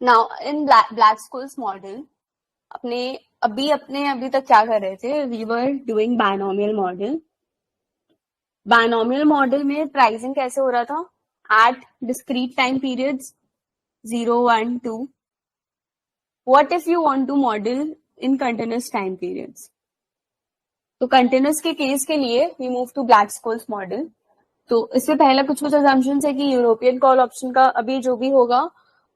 Now in Black Scholes model अभी तक क्या कर रहे थे, we were doing binomial model. Binomial model में प्राइसिंग कैसे हो रहा था at discrete time periods 0, 1, 2. What if you want to model in continuous time periods? तो कंटिन्यूस के केस के लिए we move to Black Scholes model. तो इससे पहले कुछ कुछ अजम्पशंस है कि यूरोपियन कॉल ऑप्शन का अभी जो भी होगा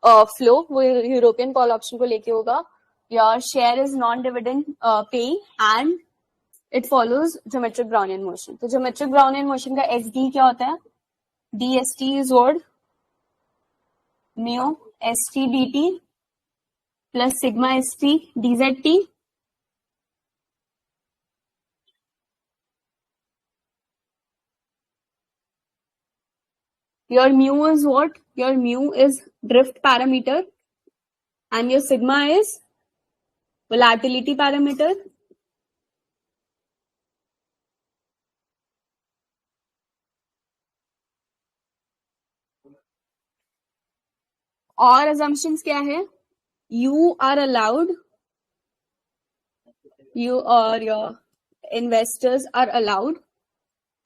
फ्लो वो यूरोपियन कॉल ऑप्शन को लेके होगा. Your share is non dividend paying and it follows geometric Brownian motion. तो ज्योमेट्रिक ब्राउनियन मोशन का एस डी क्या होता है? D S T is word mu S T D T plus sigma S T D Z T. Your mu is what? Your mu is drift parameter and your sigma is volatility parameter. और assumptions क्या है? You are allowed, you or your investors are allowed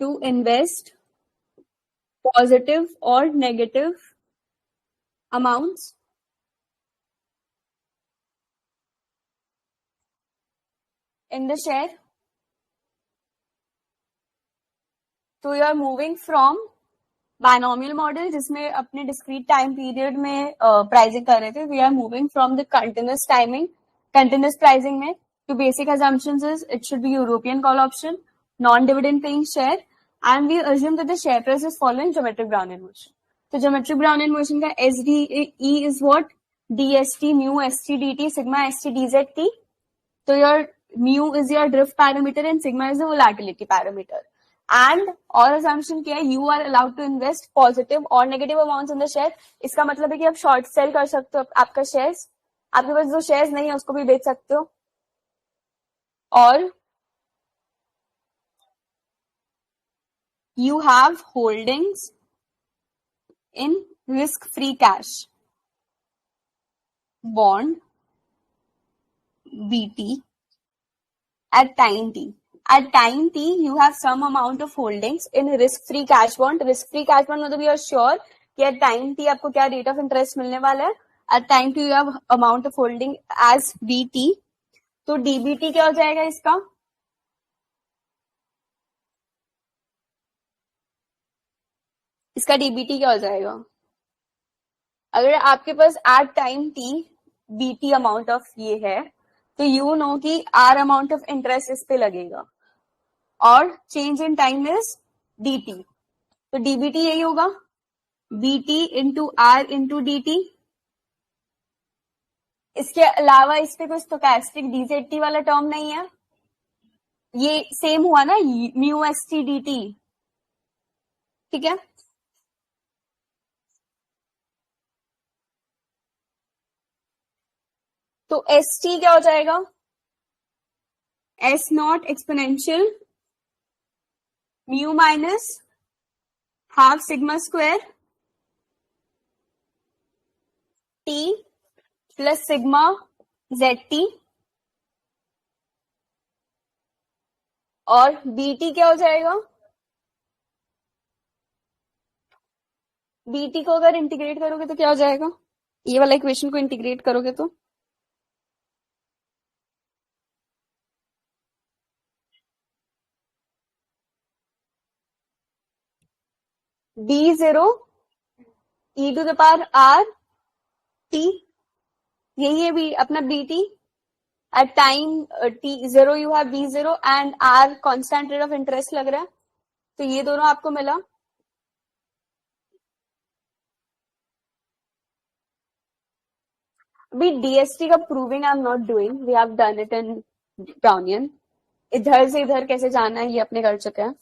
to invest positive or negative amounts in the share. तो you are moving from binomial model जिसमें अपने discrete time period में pricing कर रहे थे, we are moving from the continuous pricing में two basic assumptions is it should be European call option, non-dividend paying share, and we assume that the share price is following geometric Brownian motion. तो geometric Brownian motion का SDE is what? DST mu ST DT sigma ST DZT. तो your mu is your drift parameter and sigma is the volatility parameter. And और assumption क्या है? You are allowed to invest positive और negative amounts in the share. इसका मतलब है कि आप शॉर्ट सेल कर सकते हो आपका शेयर्स. आपके पास जो शेयर्स नहीं है उसको भी बेच सकते हो. और you have holdings in risk free cash bond BT at time t. At time t, you have some amount of holdings in risk-free cash bond. Risk-free cash bond मतलब you are sure कि at time t आपको क्या rate of interest मिलने वाला है. At time t you have amount of holding as BT. तो DBT क्या हो जाएगा इसका? इसका DBT क्या हो जाएगा? अगर आपके पास at time t BT amount of ये है तो यू नो कि आर अमाउंट ऑफ इंटरेस्ट इस पे लगेगा और change in time is dt. तो dbt यही होगा bt into R into dt. इसके अलावा इस पे कोई स्टोकैस्टिक dzt वाला टर्म नहीं है. ये सेम हुआ ना mu S T D T. ठीक है. तो एस टी क्या हो जाएगा? S not exponential mu minus half sigma square T plus sigma Z T. और बीटी क्या हो जाएगा? बीटी को अगर इंटीग्रेट करोगे तो क्या हो जाएगा? ये वाला इक्वेशन को इंटीग्रेट करोगे तो b0 e to the power r t. यही है भी अपना bt. At time t0 you have b0 and r constant rate of interest लग रहा है. तो ये दोनों आपको मिला. अभी डीएसटी का proving I am not doing, we have done it in Brownian. इधर से इधर कैसे जाना है ये अपने कर चुके हैं.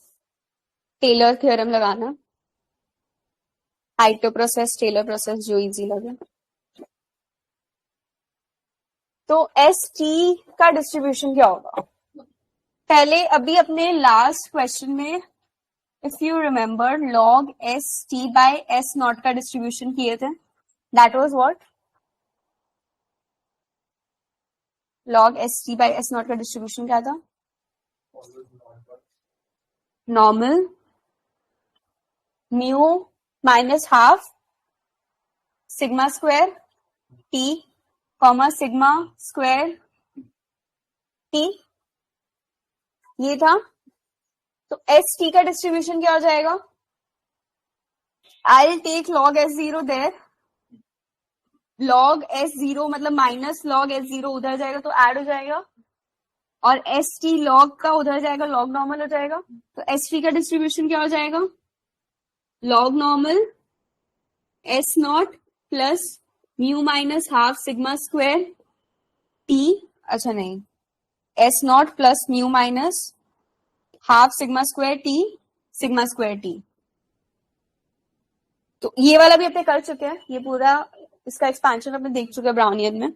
टेलर थ्योरम लगाना, हाइटो प्रोसेस, टेलर प्रोसेस, जो इजी लगे. तो एस टी का डिस्ट्रीब्यूशन क्या होगा? पहले अभी अपने लास्ट क्वेश्चन में if you remember log S T by S not का डिस्ट्रीब्यूशन किए थे. That was what? Log S T by S not का डिस्ट्रीब्यूशन क्या था? Normal mu minus half sigma square T comma sigma square T, ये था। तो S T का डिस्ट्रीब्यूशन क्या हो जाएगा? I take log S zero there, log S zero मतलब माइनस लॉग एस जीरो उधर जाएगा तो ऐड हो जाएगा, और एस टी लॉग का उधर जाएगा, लॉग नॉर्मल हो जाएगा। तो एस टी का डिस्ट्रीब्यूशन क्या हो जाएगा? Log normal S not plus mu minus half sigma square T, अच्छा नहीं, S not plus mu minus half sigma square T sigma square T. तो ये वाला भी अपने कर चुके हैं, ये पूरा इसका एक्सपेंशन अपने देख चुके हैं ब्राउनियन में।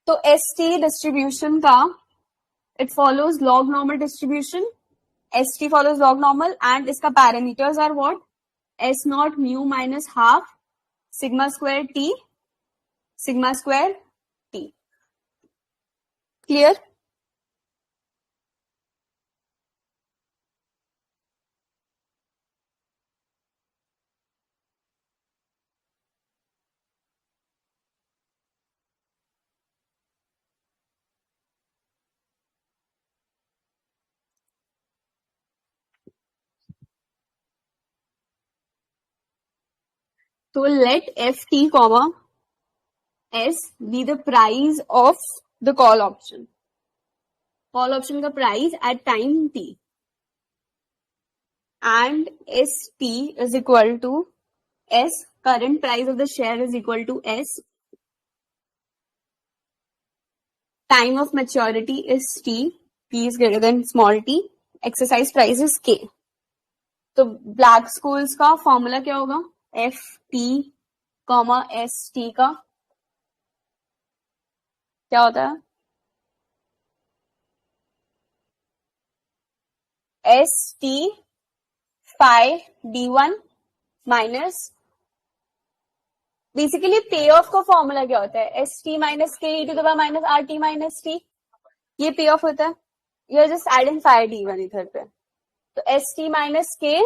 तो एस टी डिस्ट्रीब्यूशन का it follows log normal distribution, S T follows log normal and इसका parameters are what? S naught mu minus half sigma square T sigma square T. Clear? तो let F T comma S be the price of the call option, call option का price at time T, and S T is equal to S current price of the share is equal to S time of maturity is T, p is greater than small t, exercise price is k। तो Black Scholes का formula क्या होगा? F T comma S T का क्या होता है? S T phi D one minus, basically pay off का formula क्या होता है? S T minus K E to the power minus R T minus T, ये पे ऑफ होता है। You are just adding phi D one इधर पे, तो S T minus K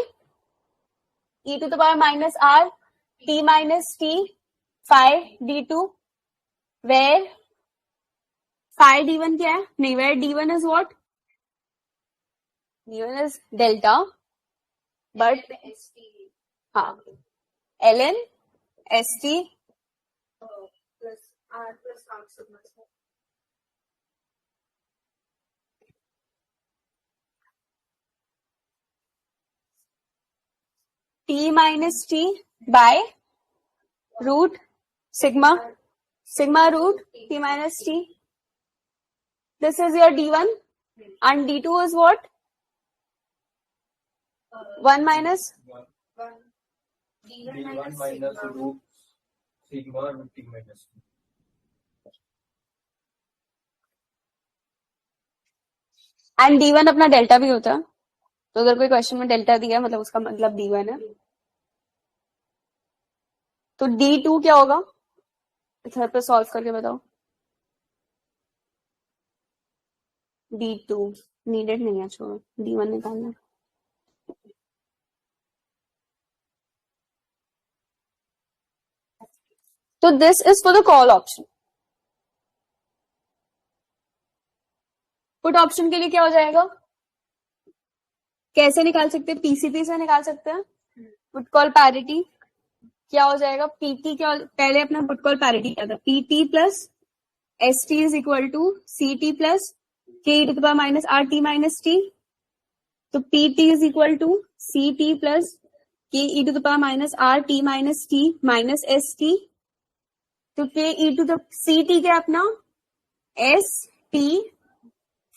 E to the power minus R T minus T phi D two, where phi D one क्या है? नहीं, where D one is what? D one is delta, but हाँ L N S T plus R plus R sigma T minus T by root sigma, sigma root T minus t. This is your d1 and d2 is what? 1 minus d1 minus root sigma root t minus 2. And d1 अपना delta भी होता है, तो अगर कोई question में delta दिया मतलब उसका मतलब d1 है। तो d2 क्या होगा? इधर पे सॉल्व करके बताओ। d2 नीडेड नहीं है, छोड़ो, d1 निकालना। तो this is for the call option. Put option के लिए क्या हो जाएगा? कैसे निकाल सकते हैं? पीसीपी से निकाल सकते हैं। पुट कॉल पैरिटी क्या हो जाएगा? पीटी क्या, पहले अपना पुट कॉल पैरिटी क्या था? PT plus S T is equal to C T plus K E to the power minus R T minus T. तो PT is equal to C T plus K E to the power minus R T minus T minus S T. तो K E to the C T क्या अपना? S T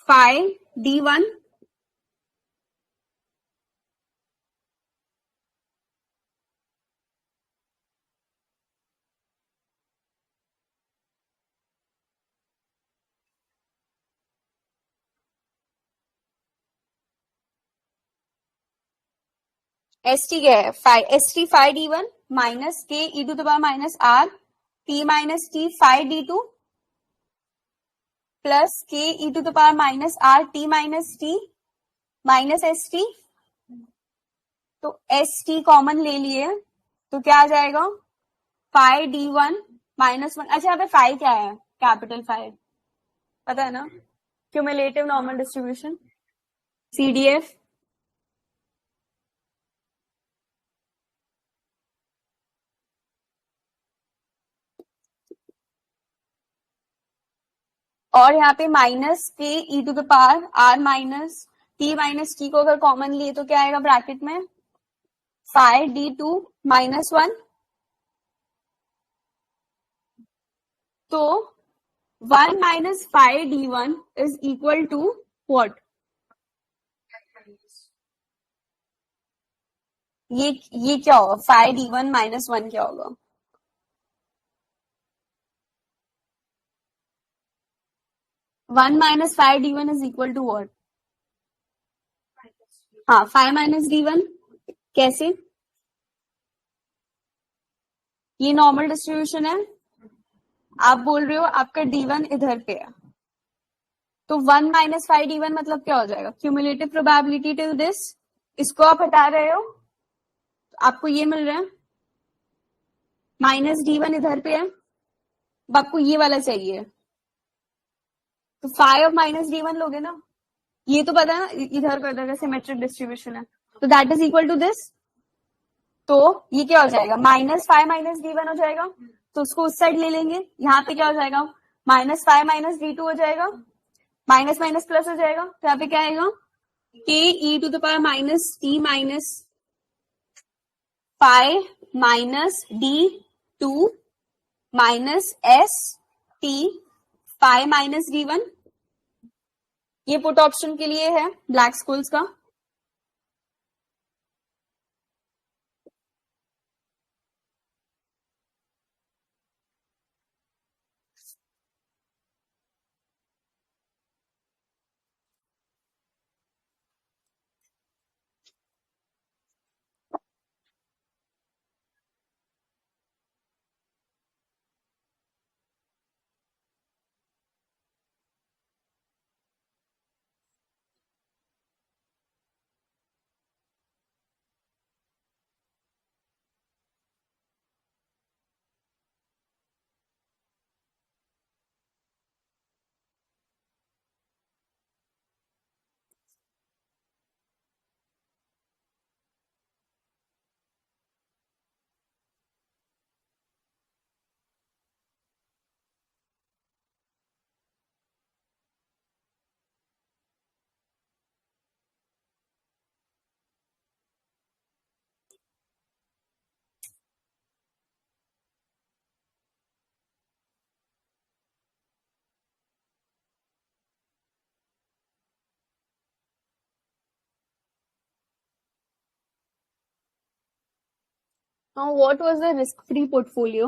phi D one S T क्या है? Phi S T phi D one minus K E to the power minus R T minus T phi D two. Plus K E to the power minus R T minus S T. तो S टी common ले लिए तो क्या आ जाएगा, five D one minus one. अच्छा यहाँ पे फाइव क्या है, कैपिटल फाइव, पता है ना, क्यूमुलेटिव नॉर्मल डिस्ट्रीब्यूशन, सीडीएफ। और यहाँ पे minus K E to the power R minus T को अगर कॉमन लिए तो क्या आएगा ब्रैकेट में, five D two minus one. तो one minus five D one is equal to what, ये क्या होगा, five D one minus one क्या होगा, one minus five D one is equal to what, हाँ फाइव माइनस डी वन। कैसे, ये normal distribution है, आप बोल रहे हो आपका डी वन इधर पे है, तो one minus five D one मतलब क्या हो जाएगा, क्यूमुलेटिव प्रोबेबिलिटी टिल दिस, इसको आप हटा रहे हो तो आपको ये मिल रहा है, माइनस डी वन इधर पे है, अब आपको ये वाला चाहिए, तो फाइव माइनस डी वन लोगे ना, ये तो पता है ना इधर का इधर का सिमेट्रिक डिस्ट्रीब्यूशन है, तो that is equal to this. तो ये क्या हो जाएगा, minus five minus D one हो जाएगा, तो उसको उस साइड ले लेंगे, यहाँ पे क्या हो जाएगा, minus five minus D two हो जाएगा, माइनस माइनस प्लस हो जाएगा, तो यहाँ पे क्या आएगा, K E to the power minus T minus five minus D two minus S T five minus D one. ये पुट ऑप्शन के लिए है ब्लैक स्कूल्स का। Now, what was the risk-free portfolio?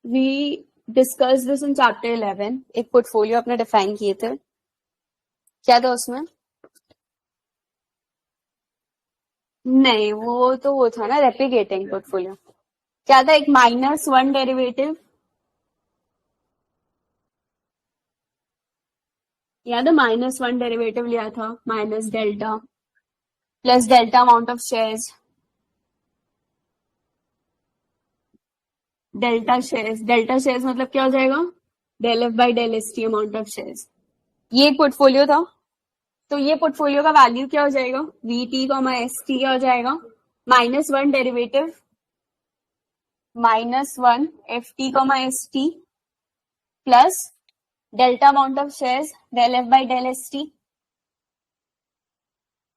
We discussed this in chapter 11. एक portfolio अपने define किए थे, क्या था उसमें, नहीं वो था ना रेप्लिकेटिंग पोर्टफोलियो। क्या था, एक माइनस वन डेरिवेटिव, याद है माइनस वन डेरिवेटिव लिया था, minus delta plus delta amount of shares, delta shares मतलब क्या हो जाएगा, del F by del S T amount of shares. ये एक पोर्टफोलियो था, तो ये पोर्टफोलियो का वैल्यू क्या हो जाएगा, V T comma S T क्या हो जाएगा, minus one derivative minus one F T comma S T plus delta amount of shares del F by del S T,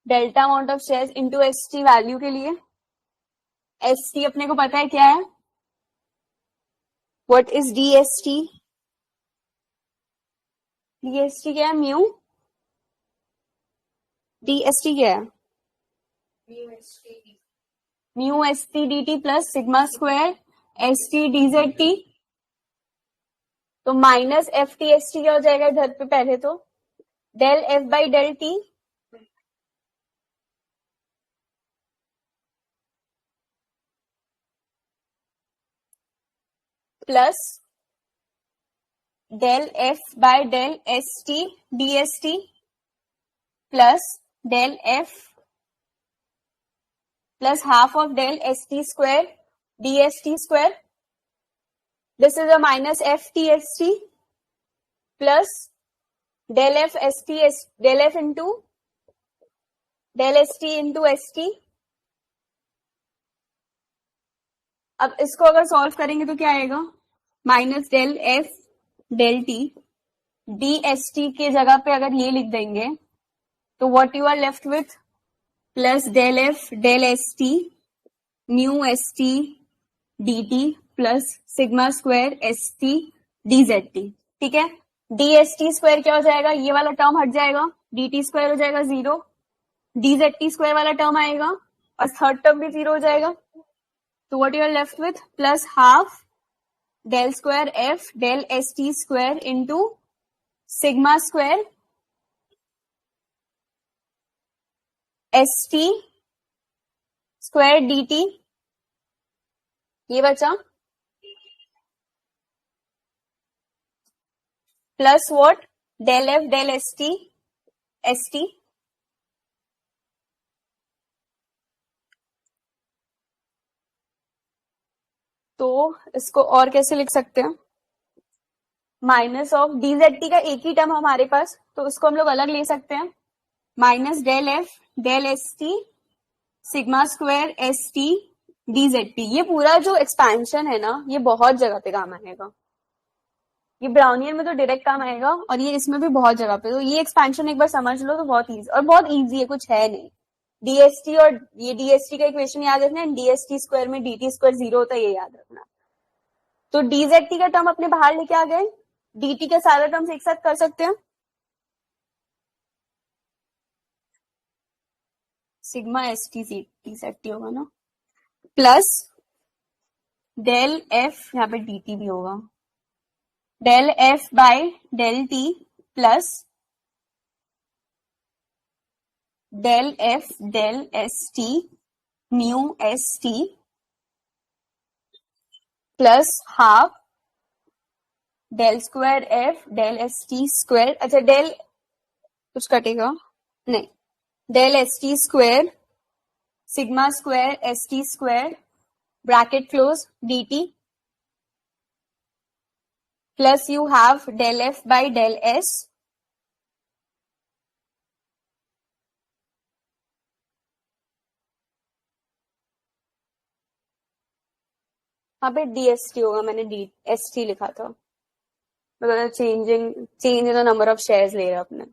delta amount of shares into S T value के लिए, S T अपने को पता है क्या है, what is D S T, D S T क्या है, म्यू, डी एस टी क्या है, mu S T D T plus sigma square S T D Z T. तो minus F T S T क्या हो जाएगा इधर पे, पहले तो del F by del T plus del f by del st dst plus del f plus half of del st square dst square. This is a minus f tst plus del f st del f into del st into st. अब इसको अगर solve करेंगे तो क्या आएगा, minus del F del T D S T के जगह पे अगर ये लिख देंगे तो what you are left with plus del F del S T mu S T D T plus sigma square S T D Z T. ठीक है, डी एस टी स्क्वायर क्या हो जाएगा, ये वाला टर्म हट जाएगा, डी टी स्क्वायर हो जाएगा 0, डी जेड टी स्क्वायर वाला टर्म आएगा और थर्ड टर्म भी 0 हो जाएगा. तो what you are left with plus half del square f del st square into sigma square st square dt. ये बचा plus what del f del st st. तो इसको और कैसे लिख सकते हैं, minus of D Z T का एक ही टर्म हमारे पास, तो इसको हम लोग अलग ले सकते हैं. Minus del F del S T sigma square S T D Z T. ये पूरा जो एक्सपेंशन है ना, ये बहुत जगह पे काम आएगा. ये ब्राउनियन में तो डायरेक्ट काम आएगा और ये इसमें भी बहुत जगह पे. तो ये एक्सपेंशन एक बार समझ लो तो बहुत इजी, और बहुत इजी है, कुछ है नहीं. डीएसटी और ये डीएसटी का इक्वेशन याद रखना है, डीएसटी स्क्वायर में डीटी स्क्वायर 0 होता है, ये याद रखना. तो डीजेटी का टर्म अपने बाहर लेके आ गए, डीटी के सारे टर्म्स एक साथ कर सकते हैं. Sigma S T C T set T होगा ना, प्लस डेल एफ, यहाँ पे डी टी भी होगा, del F by del T plus del F del S T mu S T plus half del square F del S T square. अच्छा, del कुछ कटेगा नहीं, del S T square sigma square S T square bracket close D T plus you have del F by del S यहाँ पे DST होगा, मैंने D S T लिखा था, मतलब change in the number of shares ले रहा अपने.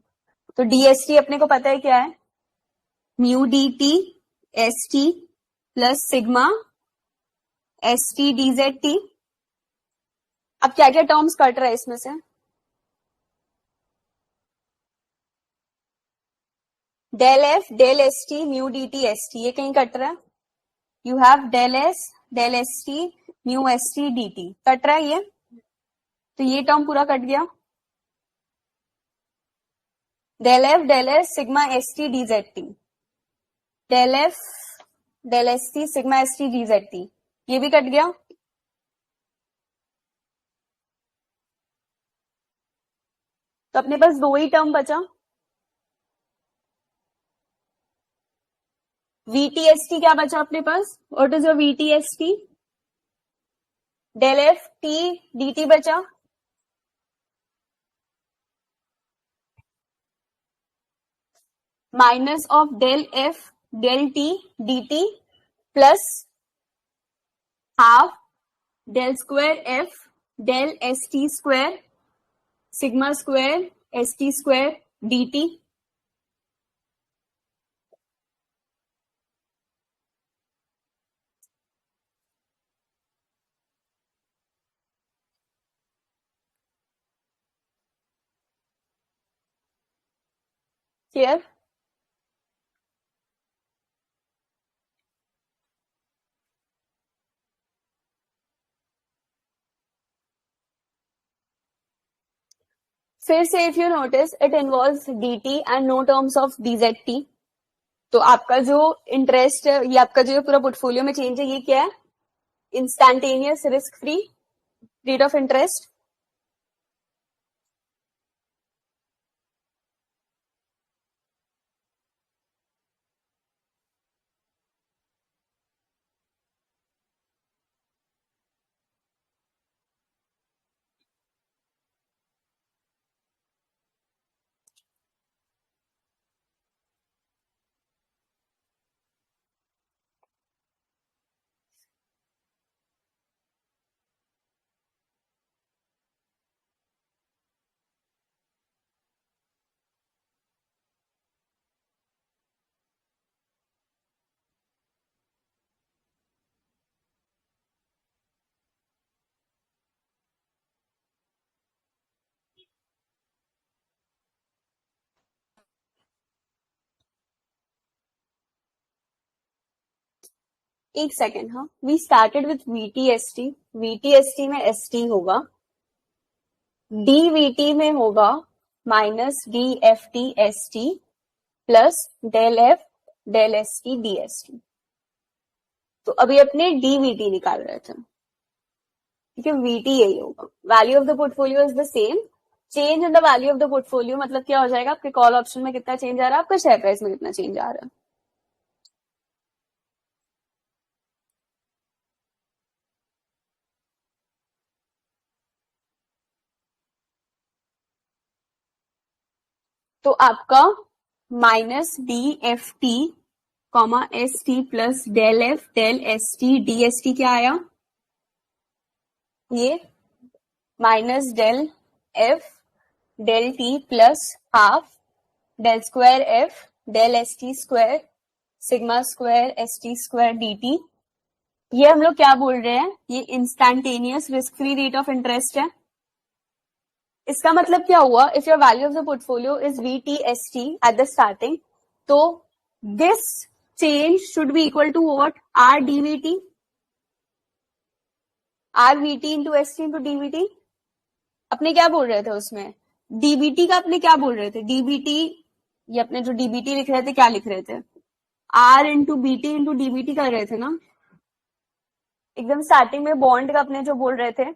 तो डीएसटी अपने को पता है क्या है, mu D T S T plus sigma S T D Z T. अब क्या क्या टर्म्स कट रहा है इसमें से, del F del S T mu D T S T, ये कहीं कट रहा है. You have del S T mu S T D T, cut रहा है ये, तो ये टर्म पूरा कट गया. Del F del S sigma S T D Z T, del F del S T sigma S T D Z T, ये भी cut गया. तो अपने पास दो ही टर्म बचा, VTST क्या बचा अपने पास, what is your VTST, del F T D T बचा, minus of del F del T D T plus half del square F del S T square sigma square S T square D T. Clear? फिर से if you notice it involves DT and no terms of DZT. तो आपका जो interest, ये आपका जो पूरा portfolio में चेंज है, ये क्या है, instantaneous risk free rate of interest. एक सेकेंड, हाँ, we started with VTST, VTST में ST होगा, DVT में होगा minus DFT/ST plus del F del ST DST। तो अभी अपने DVT निकाल रहे थे, ठीक है, VT यही होगा। Value of the portfolio is the same, change in the value of the portfolio मतलब क्या हो जाएगा, आपके कॉल ऑप्शन में कितना चेंज आ रहा है, आपका शेयर प्राइस में कितना चेंज आ रहा है। तो आपका minus DFT comma ST plus del F del ST DST क्या आया, ये minus del F del T plus half del square F del ST square sigma square ST square DT। ये हम लोग क्या बोल रहे हैं, ये instantaneous risk free rate of interest है। इसका मतलब क्या हुआ, if your value of the portfolio is VTST at the starting, तो this change should B equal to what, RDVT, RVT into ST into DVT। अपने क्या बोल रहे थे उसमें, DBT का अपने क्या बोल रहे थे, DBT, ये अपने जो DBT लिख रहे थे क्या लिख रहे थे, R into BT into DBT कर रहे थे ना, एकदम स्टार्टिंग में बॉन्ड का अपने जो बोल रहे थे,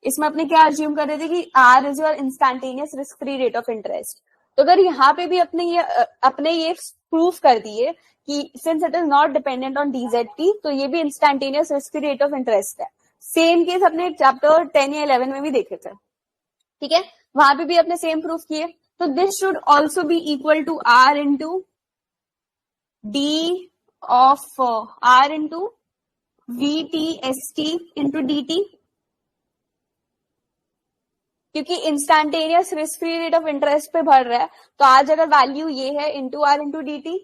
इसमें अपने क्या अज्यूम कर रहे थे कि R is your instantaneous risk free rate of interest. तो अगर यहाँ पे भी अपने ये प्रूफ कर दिए कि since it is not dependent on DZT, तो ये भी instantaneous risk free rate of interest है। सेम केस अपने चैप्टर 10 या 11 में भी देखे थे, ठीक है, वहां पे भी अपने सेम प्रूफ किए। तो this should also be equal to R into D of R into VTST into DT, क्योंकि instantaneous risk free rate of interest पे भर रहा है, तो आज अगर वैल्यू ये है into R into DT।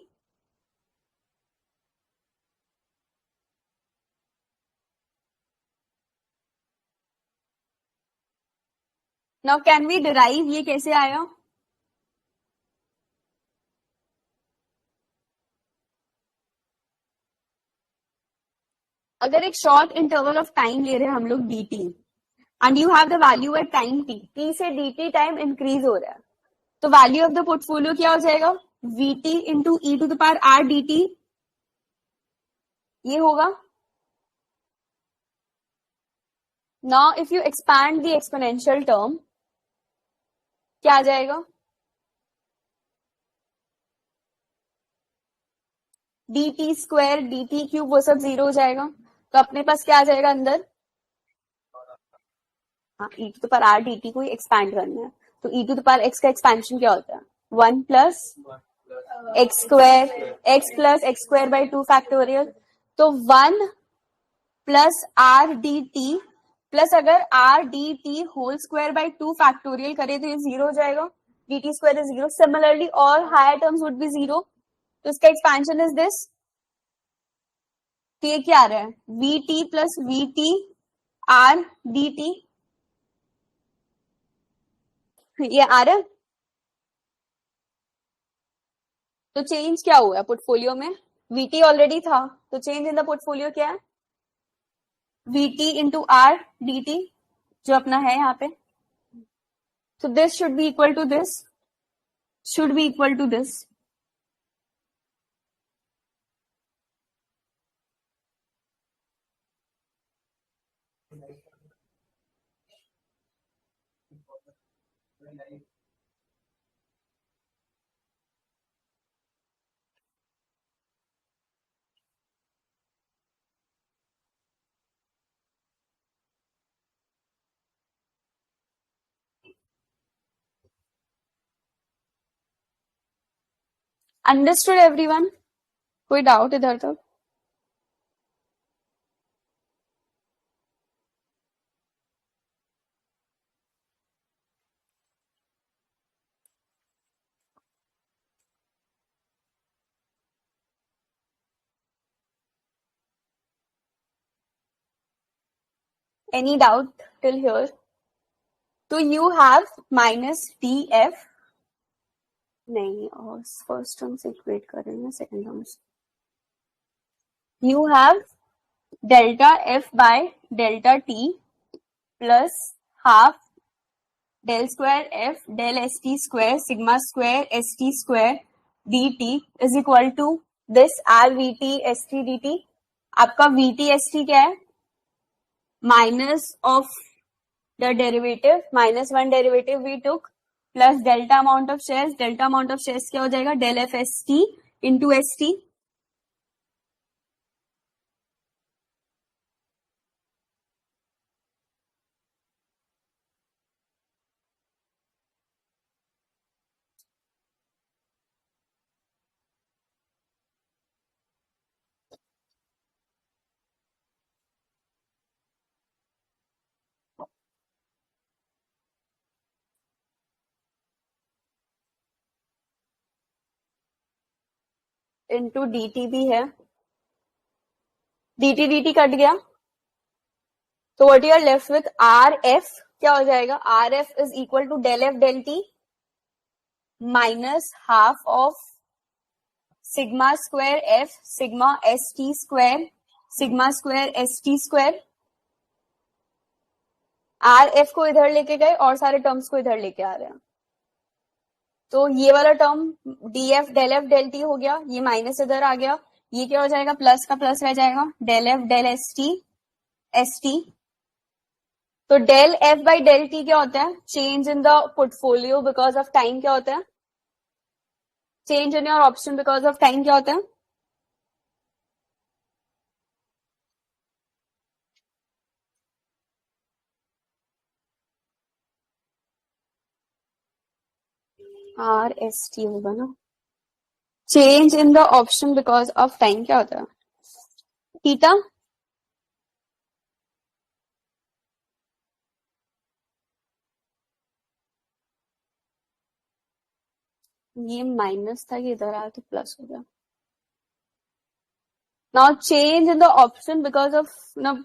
Now can we derive, ये कैसे आया, अगर एक शॉर्ट इंटरवल ऑफ टाइम ले रहे हैं हम लोग DT and you have the value at time T से DT टाइम इंक्रीज हो रहा है, तो वैल्यू ऑफ द पोर्टफोलियो क्या हो जाएगा, VT into E to the power R DT, ये होगा। Now if you expand the exponential term क्या आ जाएगा, DT स्क्वायर DT क्यूब वो सब जीरो हो जाएगा, तो अपने पास क्या आ जाएगा अंदर, हाँ, E to the power R DT को एक्सपैंड करना है, तो E to the power X का एक्सपेंशन क्या होता है, 1 plus X square, X plus X square by 2 factorial, तो 1 प्लस RDT प्लस अगर RDT whole square by 2 factorial करे तो ये जीरो हो जाएगा, DT square is zero. Similarly all higher terms would be zero, तो इसका एक्सपेंशन इज दिस, तो ये क्या आ रहा है, VT प्लस VT RDT, ये आ रहा है। तो चेंज क्या हुआ है पोर्टफोलियो में, VT ऑलरेडी था, तो चेंज इन द पोर्टफोलियो क्या है, VT इंटू RDT जो अपना है यहाँ पे, so this should be equal to this, should be equal to this। Understood everyone, कोई डाउट इधर तक, एनी डाउट टिल हियर, तो यू हैव माइनस DF, नहीं और फर्स्ट टर्म से इक्वेट कर रहे हैं सेकंड टर्म से, you have delta F by delta T plus half del square f del st square sigma square st square dt is equal to this r vt st dt. आपका vt st क्या है? Minus of the derivative, -1 derivative we took plus delta amount of shares. Delta amount of shares क्या हो जाएगा? Del F S T into S T. Into D T भी है. dt dt कट गया तो what you are left with R F. क्या हो जाएगा? R F is equal to del F del T minus half of sigma square F sigma S T square sigma square S T square. R F को इधर लेके गए और सारे terms को इधर लेके आ रहे हैं. तो ये वाला term D F del T हो गया, ये माइनस इधर आ गया. ये क्या हो जाएगा? प्लस का प्लस रह जाएगा. Del F del S T. तो del F by del T क्या होता है? Change in the portfolio because of time. क्या होता है? Change in your option because of time. क्या होता है? आर एस टी होगा ना. Change in the option because of time क्या होता है? थीटा. ये माइनस था, ये इधर आया तो प्लस हो गया. Now change in the option because of ना,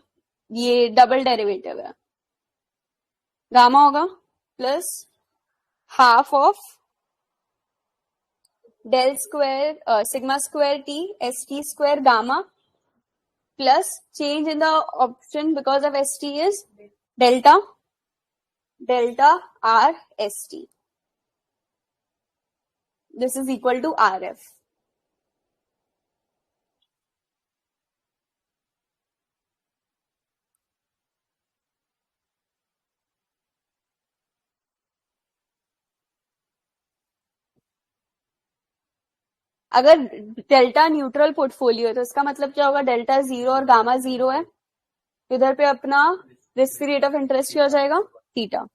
ये डबल डेरिवेटिव है. गामा होगा plus half of del square sigma square T S T square gamma plus change in the option because of S T is delta R S T. This is equal to R F. अगर delta neutral portfolio है तो इसका मतलब क्या होगा? Delta 0 और gamma 0 है. इधर पे अपना रिस्क रेट ऑफ इंटरेस्ट क्या हो जाएगा? थीटा.